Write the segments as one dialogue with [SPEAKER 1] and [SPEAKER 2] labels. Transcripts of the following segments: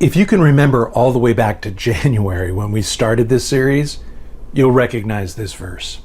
[SPEAKER 1] If you can remember all the way back to January when we started this series, you'll recognize this verse.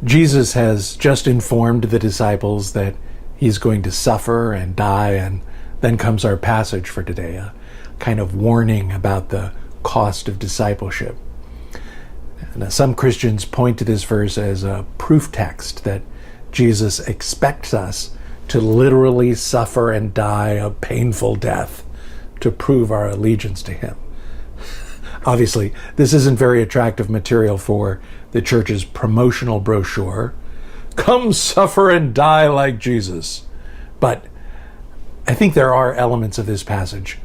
[SPEAKER 1] Jesus has just informed the disciples that he's going to suffer and die, and then comes our passage for today, a kind of warning about the cost of discipleship. Now, some Christians point to this verse as a proof text that Jesus expects us to literally suffer and die a painful death to prove our allegiance to him. Obviously, this isn't very attractive material for the church's promotional brochure. Come suffer and die like Jesus. But I think there are elements of this passage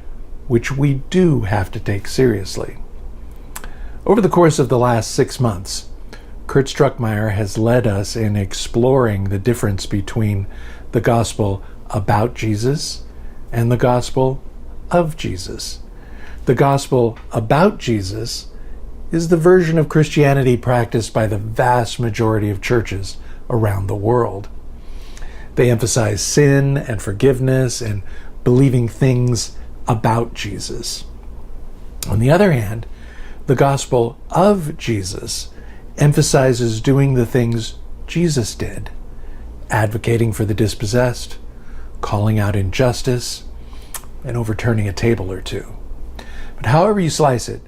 [SPEAKER 1] which we do have to take seriously. Over the course of the last 6 months, Kurt Struckmeyer has led us in exploring the difference between the gospel about Jesus and the gospel of Jesus. The gospel about Jesus is the version of Christianity practiced by the vast majority of churches around the world. They emphasize sin and forgiveness and believing things about Jesus. On the other hand, the gospel of Jesus emphasizes doing the things Jesus did, advocating for the dispossessed, calling out injustice, and overturning a table or two. But however you slice it,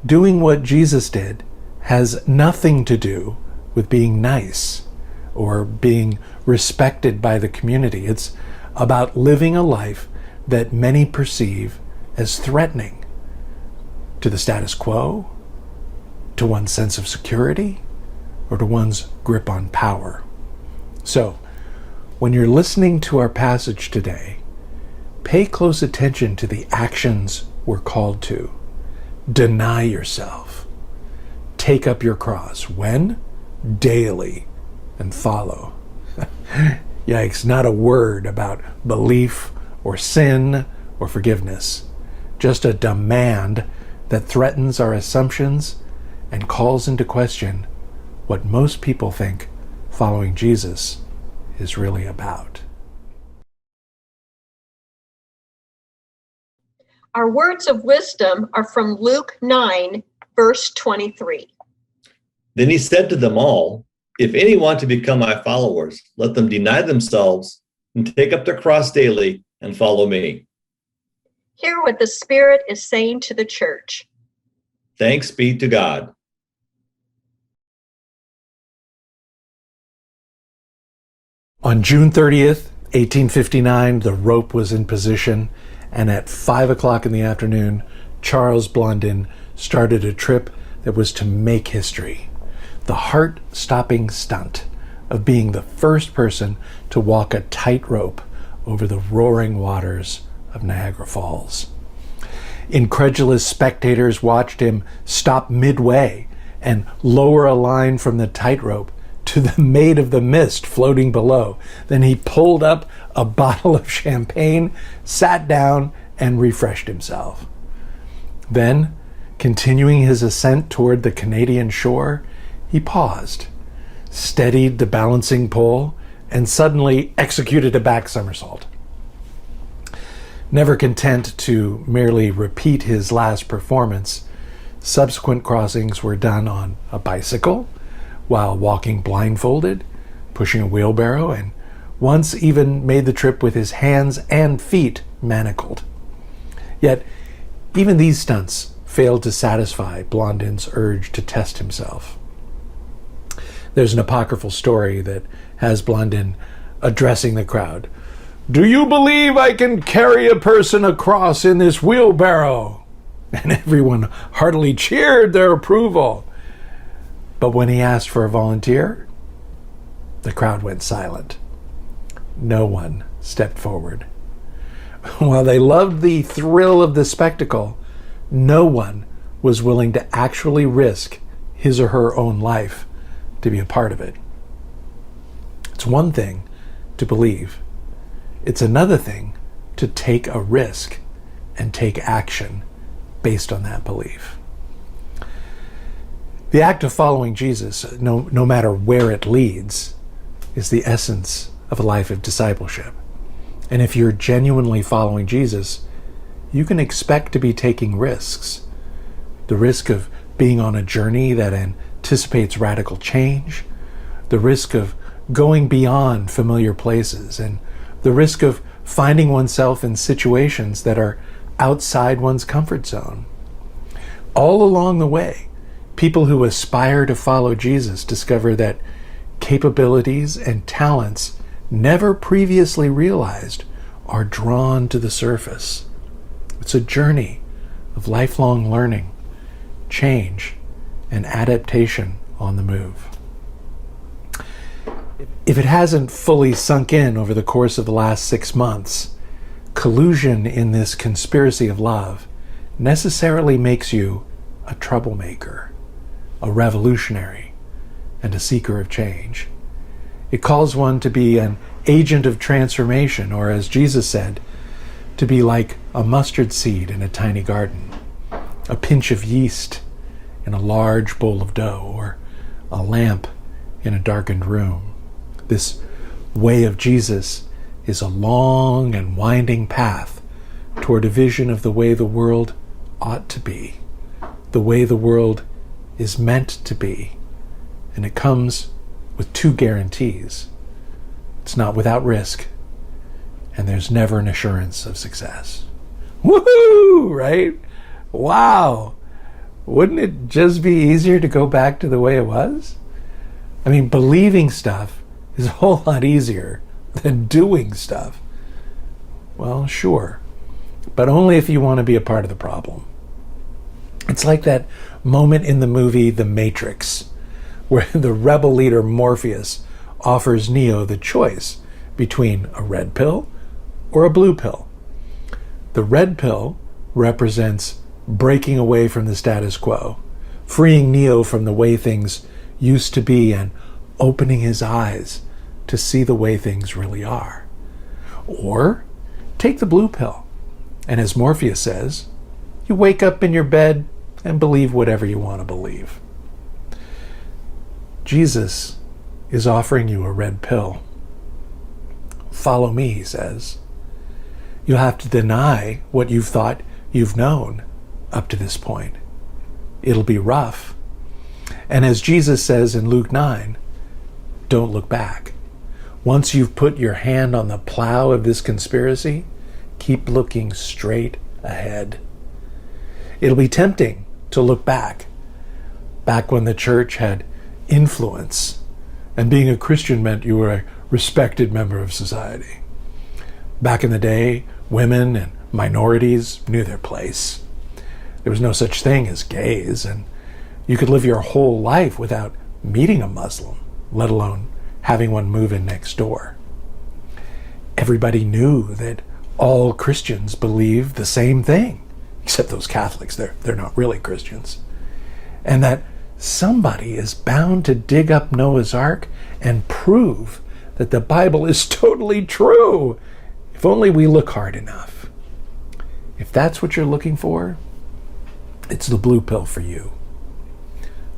[SPEAKER 1] doing what Jesus did has nothing to do with being nice or being respected by the community. It's about living a life that many perceive as threatening to the status quo, to one's sense of security, or to one's grip on power. So, when you're listening to our passage today, pay close attention to the actions we're called to. Deny yourself. Take up your cross. When? Daily. And follow. Yikes, not a word about belief or sin or forgiveness. Just a demand that threatens our assumptions and calls into question what most people think following Jesus is really about.
[SPEAKER 2] Our words of wisdom are from Luke 9, verse 23.
[SPEAKER 3] Then he said to them all, "If any want to become my followers, let them deny themselves and take up their cross daily and follow me."
[SPEAKER 2] Hear what the Spirit is saying to the church.
[SPEAKER 3] Thanks be to God.
[SPEAKER 1] On June 30th, 1859, the rope was in position, and at 5 o'clock in the afternoon, Charles Blondin started a trip that was to make history. The heart-stopping stunt of being the first person to walk a tightrope over the roaring waters of Niagara Falls. Incredulous spectators watched him stop midway and lower a line from the tightrope to the Maid of the Mist floating below. Then he pulled up a bottle of champagne, sat down, and refreshed himself. Then, continuing his ascent toward the Canadian shore, he paused, steadied the balancing pole, and suddenly executed a back somersault. Never content to merely repeat his last performance, subsequent crossings were done on a bicycle, while walking blindfolded, pushing a wheelbarrow, and once even made the trip with his hands and feet manacled. Yet, even these stunts failed to satisfy Blondin's urge to test himself. There's an apocryphal story that has Blondin addressing the crowd. "Do you believe I can carry a person across in this wheelbarrow?" And everyone heartily cheered their approval. But when he asked for a volunteer, the crowd went silent. No one stepped forward. While they loved the thrill of the spectacle, no one was willing to actually risk his or her own life to be a part of it. It's one thing to believe. It's another thing to take a risk and take action based on that belief. The act of following Jesus, no matter where it leads, is the essence of a life of discipleship. And if you're genuinely following Jesus, you can expect to be taking risks. The risk of being on a journey that anticipates radical change, the risk of going beyond familiar places, and the risk of finding oneself in situations that are outside one's comfort zone. All along the way, people who aspire to follow Jesus discover that capabilities and talents never previously realized are drawn to the surface. It's a journey of lifelong learning, change, and adaptation on the move. If it hasn't fully sunk in over the course of the last 6 months, collusion in this conspiracy of love necessarily makes you a troublemaker, a revolutionary, and a seeker of change. It calls one to be an agent of transformation, or as Jesus said, to be like a mustard seed in a tiny garden, a pinch of yeast in a large bowl of dough, or a lamp in a darkened room. This way of Jesus is a long and winding path toward a vision of the way the world ought to be, the way the world is meant to be. And it comes with 2 guarantees. It's not without risk, and there's never an assurance of success. Woohoo! Right? Wow! Wouldn't it just be easier to go back to the way it was? I mean, believing stuff is a whole lot easier than doing stuff. Well, sure, but only if you want to be a part of the problem. It's like that moment in the movie The Matrix, where the rebel leader Morpheus offers Neo the choice between a red pill or a blue pill. The red pill represents breaking away from the status quo, freeing Neo from the way things used to be and opening his eyes to see the way things really are. Or take the blue pill, and as Morpheus says, you wake up in your bed and believe whatever you want to believe. Jesus is offering you a red pill. Follow me, he says. You'll have to deny what you've thought you've known up to this point. It'll be rough. And as Jesus says in Luke 9, don't look back. Once you've put your hand on the plow of this conspiracy, keep looking straight ahead. It'll be tempting to look back when the church had influence, and being a Christian meant you were a respected member of society. Back in the day, women and minorities knew their place. There was no such thing as gays, and you could live your whole life without meeting a Muslim, let alone having one move in next door. Everybody knew that all Christians believed the same thing, except those Catholics, they're not really Christians. And that somebody is bound to dig up Noah's Ark and prove that the Bible is totally true, if only we look hard enough. If that's what you're looking for, it's the blue pill for you.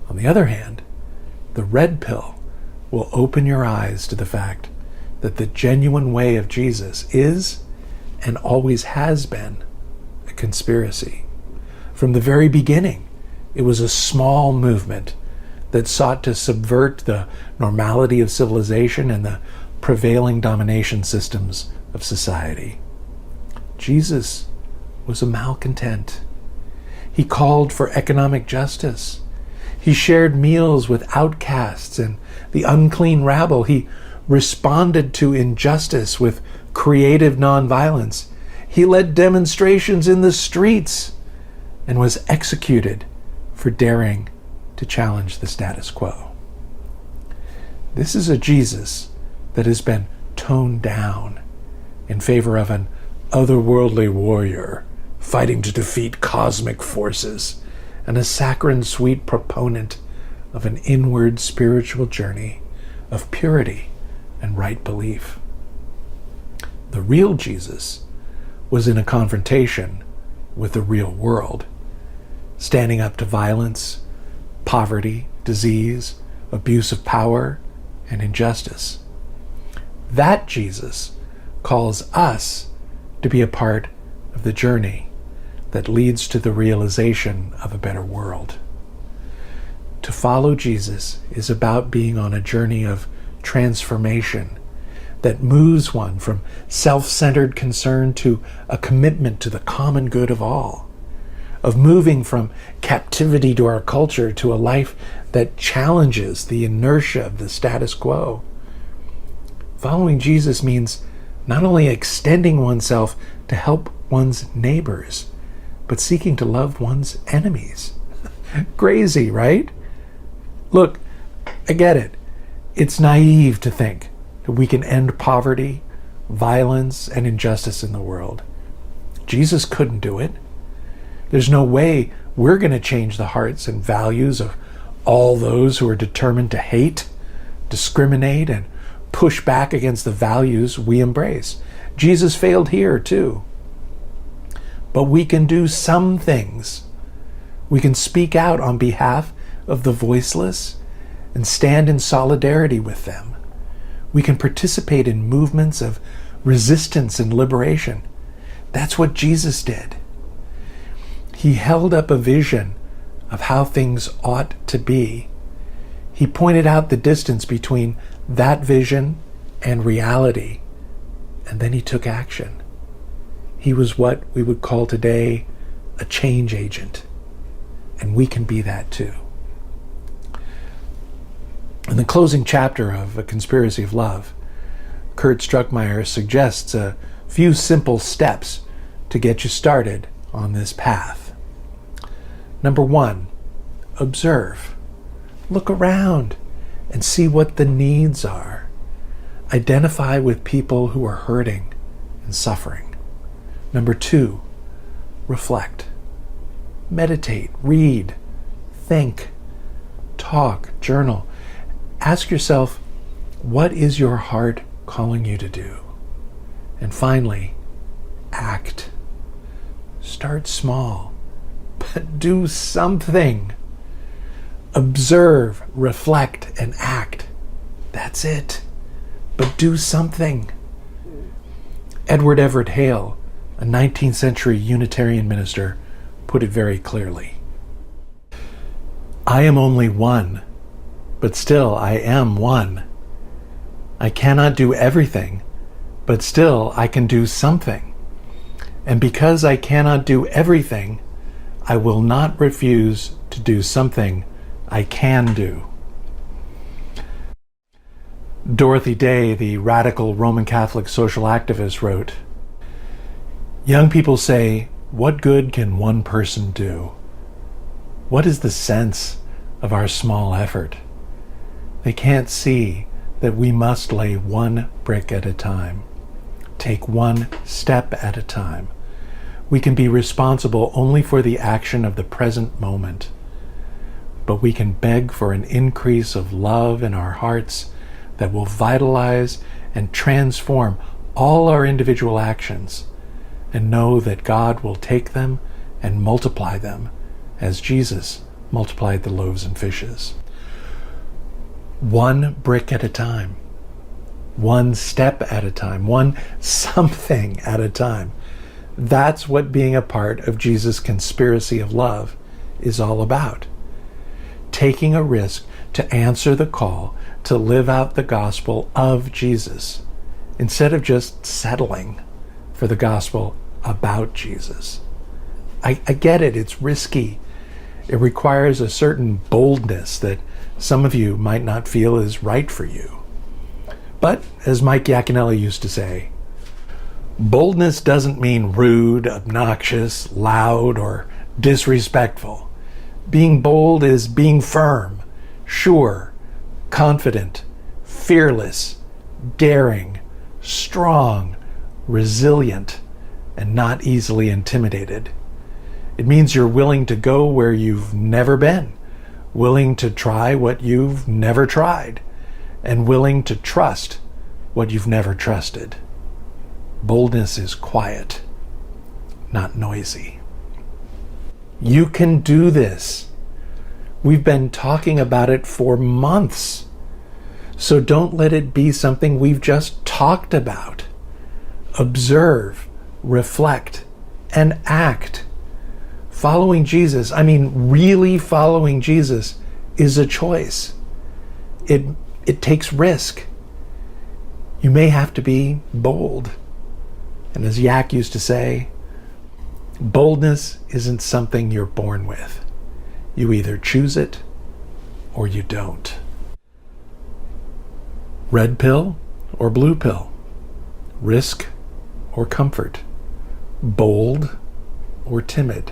[SPEAKER 1] On the other hand, the red pill will open your eyes to the fact that the genuine way of Jesus is and always has been a conspiracy. From the very beginning, it was a small movement that sought to subvert the normality of civilization and the prevailing domination systems of society. Jesus was a malcontent. He called for economic justice. He shared meals with outcasts and the unclean rabble. He responded to injustice with creative nonviolence. He led demonstrations in the streets and was executed for daring to challenge the status quo. This is a Jesus that has been toned down in favor of an otherworldly warrior fighting to defeat cosmic forces, and a saccharine sweet proponent of an inward spiritual journey of purity and right belief. The real Jesus was in a confrontation with the real world, standing up to violence, poverty, disease, abuse of power, and injustice. That Jesus calls us to be a part of the journey that leads to the realization of a better world. To follow Jesus is about being on a journey of transformation that moves one from self-centered concern to a commitment to the common good of all, of moving from captivity to our culture to a life that challenges the inertia of the status quo. Following Jesus means not only extending oneself to help one's neighbors, but seeking to love one's enemies. Crazy, right? Look, I get it. It's naive to think that we can end poverty, violence, and injustice in the world. Jesus couldn't do it. There's no way we're going to change the hearts and values of all those who are determined to hate, discriminate, and push back against the values we embrace. Jesus failed here too. But we can do some things. We can speak out on behalf of the voiceless and stand in solidarity with them. We can participate in movements of resistance and liberation. That's what Jesus did. He held up a vision of how things ought to be. He pointed out the distance between that vision and reality, and then he took action. He was what we would call today a change agent, and we can be that too. In the closing chapter of A Conspiracy of Love, Kurt Struckmeyer suggests a few simple steps to get you started on this path. Number 1, observe. Look around and see what the needs are. Identify with people who are hurting and suffering. Number 2, reflect. Meditate, read, think, talk, journal. Ask yourself, what is your heart calling you to do? And finally, act. Start small, but do something. Observe, reflect, and act. That's it. But do something. Edward Everett Hale, a 19th century Unitarian minister, put it very clearly. I am only one, but still I am one. I cannot do everything, but still I can do something. And because I cannot do everything, I will not refuse to do something I can do. Dorothy Day, the radical Roman Catholic social activist, wrote, "Young people say, what good can one person do? What is the sense of our small effort? They can't see that we must lay one brick at a time, take one step at a time. We can be responsible only for the action of the present moment, but we can beg for an increase of love in our hearts that will vitalize and transform all our individual actions, and know that God will take them and multiply them as Jesus multiplied the loaves and fishes. One brick at a time, one step at a time, one something at a time. That's what being a part of Jesus' conspiracy of love is all about. Taking a risk to answer the call to live out the gospel of Jesus, instead of just settling for the gospel about Jesus. I get it, it's risky. It requires a certain boldness that some of you might not feel is right for you. But, as Mike Yaconelli used to say, boldness doesn't mean rude, obnoxious, loud, or disrespectful. Being bold is being firm, sure, confident, fearless, daring, strong, resilient, and not easily intimidated. It means you're willing to go where you've never been, willing to try what you've never tried, and willing to trust what you've never trusted. Boldness is quiet, not noisy. You can do this. We've been talking about it for months. So don't let it be something we've just talked about. Observe, reflect, and act. Following Jesus, really following Jesus, is a choice. It takes risk. You may have to be bold. And as Yak used to say, boldness isn't something you're born with. You either choose it or you don't. Red pill or blue pill? Risk or comfort? Bold or timid?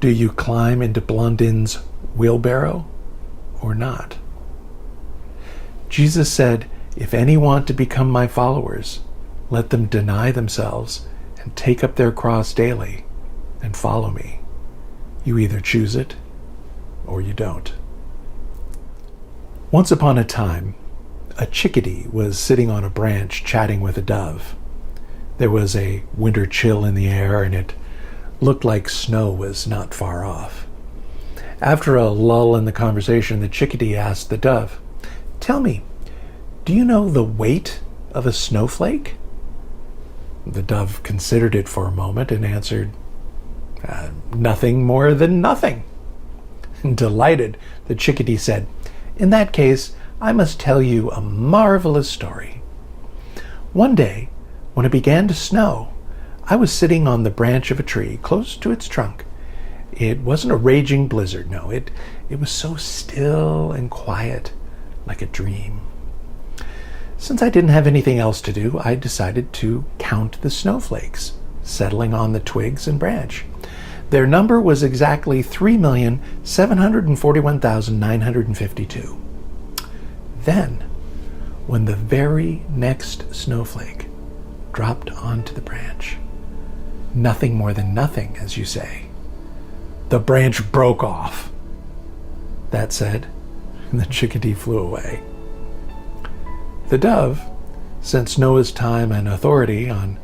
[SPEAKER 1] Do you climb into Blondin's wheelbarrow or not? Jesus said, "If any want to become my followers, let them deny themselves and take up their cross daily and follow me." You either choose it or you don't. Once upon a time, a chickadee was sitting on a branch chatting with a dove. There was a winter chill in the air, and it looked like snow was not far off. After a lull in the conversation, the chickadee asked the dove, "Tell me, do you know the weight of a snowflake?" The dove considered it for a moment and answered, "Nothing more than nothing." Delighted, the chickadee said, "In that case, I must tell you a marvelous story. One day, when it began to snow, I was sitting on the branch of a tree close to its trunk. It wasn't a raging blizzard, no. It was so still and quiet, like a dream. Since I didn't have anything else to do, I decided to count the snowflakes settling on the twigs and branch. Their number was exactly 3,741,952. Then, when the very next snowflake dropped onto the branch, nothing more than nothing, as you say, the branch broke off." That said, the chickadee flew away. The dove, since Noah's time and authority on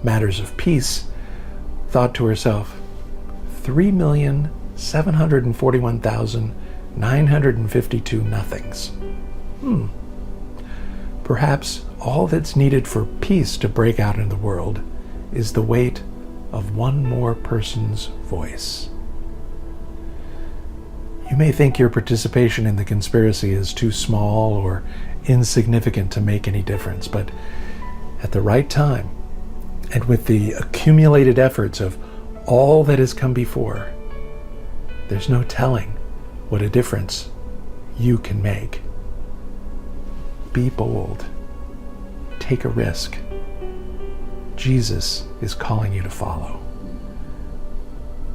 [SPEAKER 1] matters of peace, thought to herself, 3,741,952 nothings. Perhaps all that's needed for peace to break out in the world is the weight of one more person's voice. You may think your participation in the conspiracy is too small or insignificant to make any difference, but at the right time, and with the accumulated efforts of all that has come before, there's no telling what a difference you can make. Be bold. Take a risk. Jesus is calling you to follow.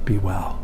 [SPEAKER 1] Be well.